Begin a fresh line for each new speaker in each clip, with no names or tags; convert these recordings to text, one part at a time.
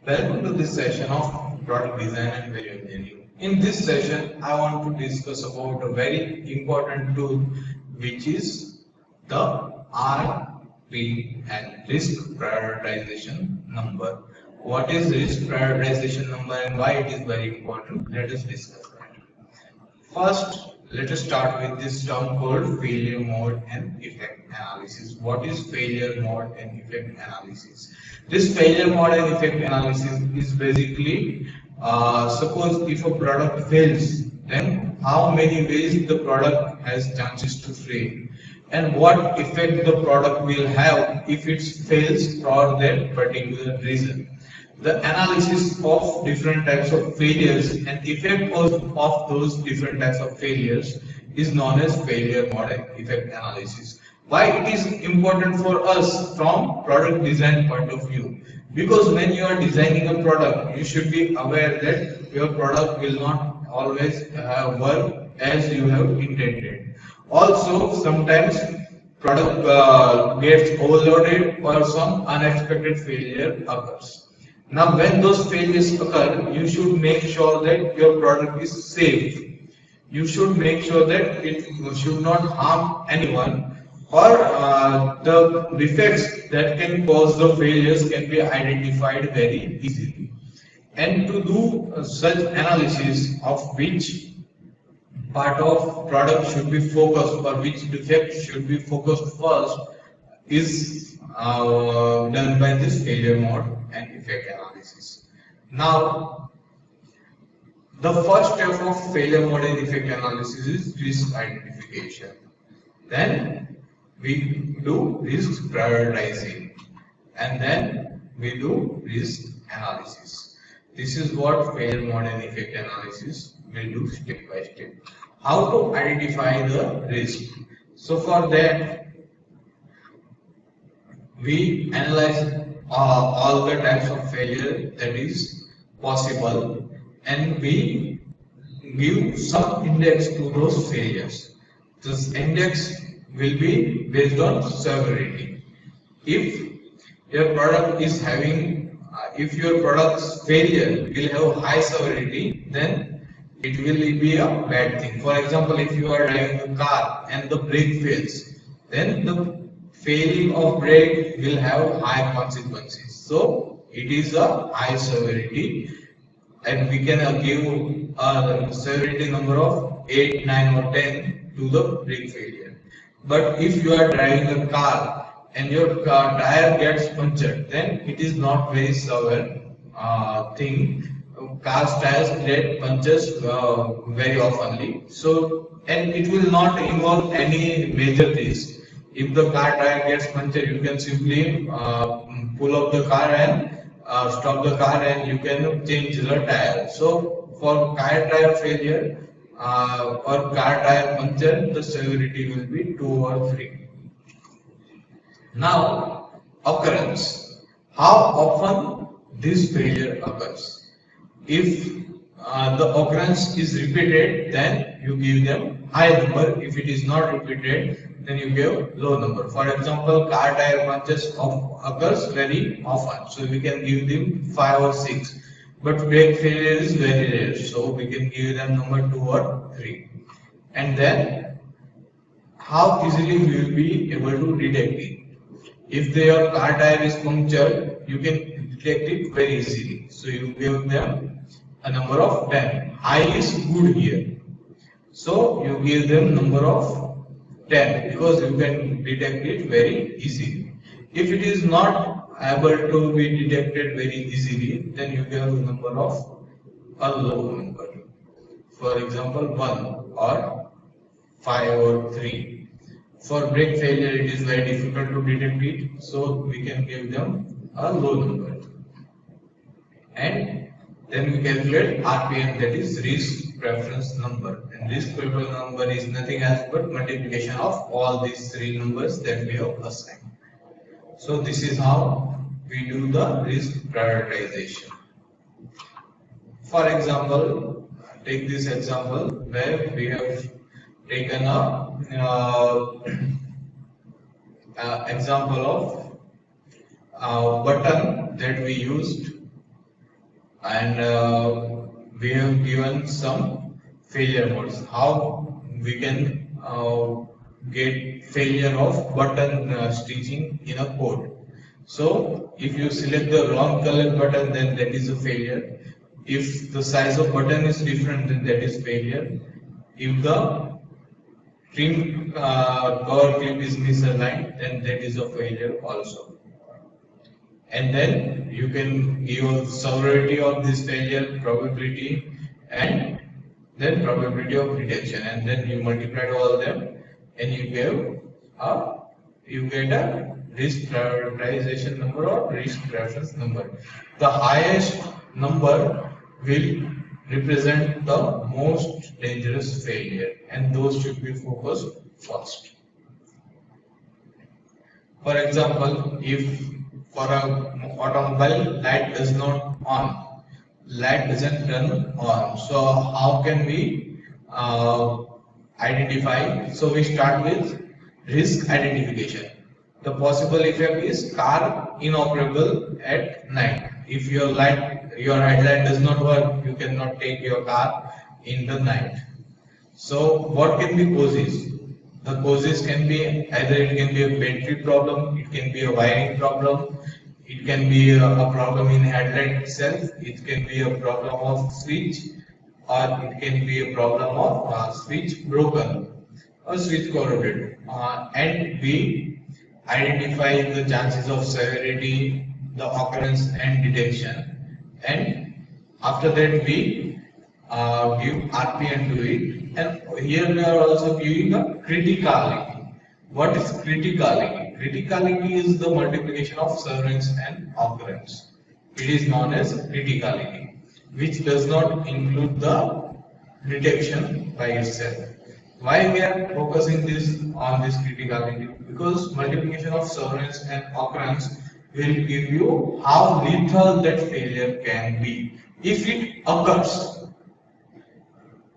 Welcome to this session of product design and value engineering. In this session, I want to discuss about a very important tool, which is the RP and risk prioritization number. What is risk prioritization number and why it is very important? Let us discuss that. First, let us start with this term called failure mode and effect analysis. What is failure mode and effect analysis? This failure mode and effect analysis is basically suppose if a product fails, then how many ways the product has chances to fail, and what effect the product will have if it fails for that particular reason. The analysis of different types of failures and effect of those different types of failures is known as failure mode and effect analysis. Why it is important for us from product design point of view? Because when you are designing a product, you should be aware that your product will not always work as you have intended. Also, sometimes product gets overloaded or some unexpected failure occurs. Now, when those failures occur, you should make sure that your product is safe. You should make sure that it should not harm anyone, or the defects that can cause the failures can be identified very easily. And to do such analysis of which part of product should be focused or which defect should be focused first is done by this failure mode and effect analysis. Now, the first step of failure mode and effect analysis is risk identification. Then we do risk prioritizing, and then we do risk analysis. This is what failure mode and effect analysis will do step by step. How to identify the risk? So for that, we analyze all the types of failure that is possible, and we give some index to those failures. This index will be based on severity. If your product is having, if your product's failure will have high severity, then it will be a bad thing. For example, if you are driving a car and the brake fails, then the failing of brake will have high consequences. So it is a high severity, and we can give a severity number of 8, 9 or 10 to the brake failure. But if you are driving a car and your car tire gets punctured, then it is not very severe thing. Cars tires get punctures very oftenly. So, and it will not involve any major risk. If the car tire gets punctured, you can simply pull up the car and stop the car, and you can change the tire. So for car tire failure or car tire puncture, the severity will be 2 or 3. Now, occurrence. How often this failure occurs? If the occurrence is repeated, then you give them high number. If it is not repeated, then you give low number. For example, car tire punctures occurs very often, so we can give them 5 or 6. But brake failure is very rare, so we can give them number 2 or 3. And then, how easily we will be able to detect it? If your car tire is punctured, you can detect it very easily. So you give them a number of 10. High is good here, so you give them number of 10 because you can detect it very easily. If it is not able to be detected very easily, then you give a number of a low number. For example, 1 or 5 or 3. For brake failure, it is very difficult to detect it, so we can give them a low number. And then we calculate RPN, that is risk preference number. And risk preference number is nothing else but multiplication of all these 3 numbers that we have assigned. So this is how we do the risk prioritization. For example, take this example where we have taken a example of a button that we used and we have given some failure modes. How we can get failure of button stitching in a code. So if you select the wrong color button, then that is a failure. If the size of button is different, then that is failure. If the trim cover clip is misaligned, then that is a failure also. And then you can give severity of this failure, probability, and then probability of detection, and then you multiply all them, and you get a risk prioritization number or risk preference number. The highest number will represent the most dangerous failure, and those should be focused first. For example, if for a automobile light is not on, light doesn't turn on. So how can we identify? So we start with risk identification. The possible effect is car inoperable at night. If your headlight does not work, you cannot take your car in the night. So what can be causes? The causes can be either it can be a battery problem, it can be a wiring problem, it can be a problem in headlight itself, it can be a problem of switch, or it can be a problem of switch broken or switch corroded. And we identify the chances of severity, the occurrence and detection, and after that we give RPN to it. And here we are also giving a criticality. What is criticality? Criticality is the multiplication of severance and occurrence. It is known as criticality, which does not include the detection by itself. Why we are focusing on this criticality? Because multiplication of severance and occurrence will give you how lethal that failure can be if it occurs.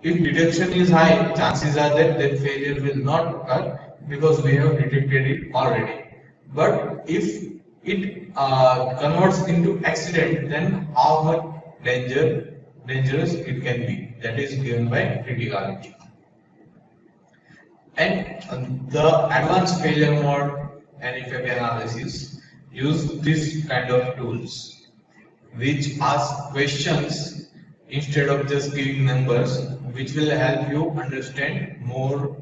If detection is high, chances are that failure will not occur because we have detected it already. But if it converts into accident, then how much dangerous it can be? That is given by criticality. And the advanced failure mode and effect analysis use this kind of tools, which ask questions instead of just giving numbers, which will help you understand more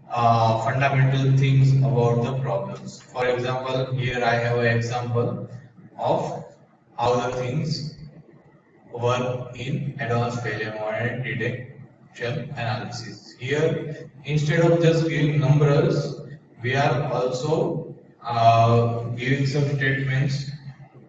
fundamental things about the problems. For example, here I have an example of how the things work in advanced failure mode and detection analysis. Here, instead of just giving numbers, we are also giving some statements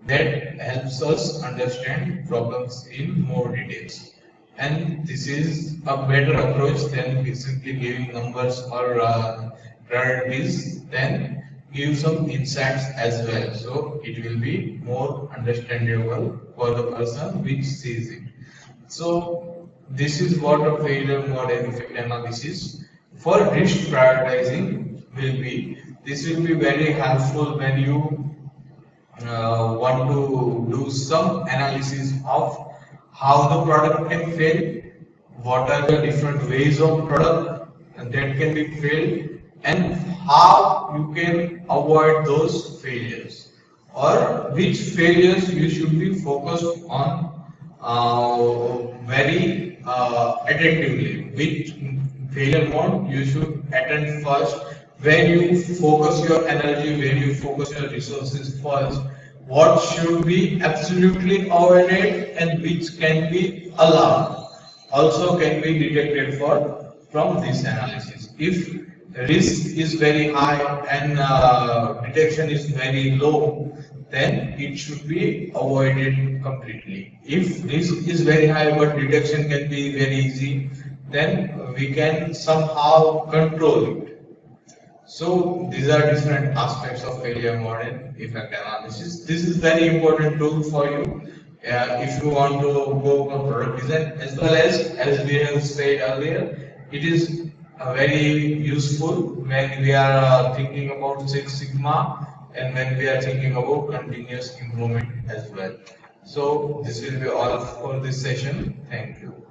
that helps us understand problems in more details. And this is a better approach than simply giving numbers or priorities. Then give some insights as well, so it will be more understandable for the person which sees it. So this is what a failure mode and effect analysis for risk prioritizing will be. This will be very helpful when you want to do some analysis of how the product can fail, what are the different ways of product that can be failed, and how you can avoid those failures, or which failures you should be focused on very attentively, which failure mode you should attend first, where you focus your energy, where you focus your resources first, what should be absolutely avoided and which can be allowed, also can be detected from this analysis. If risk is very high and detection is very low, then it should be avoided completely. If risk is very high but detection can be very easy, then we can somehow control it. So these are different aspects of failure mode and effect analysis. This is very important tool for you if you want to go for product design, as well as we have said earlier, it is very useful when we are thinking about Six Sigma and when we are thinking about continuous improvement as well. So this will be all for this session. Thank you.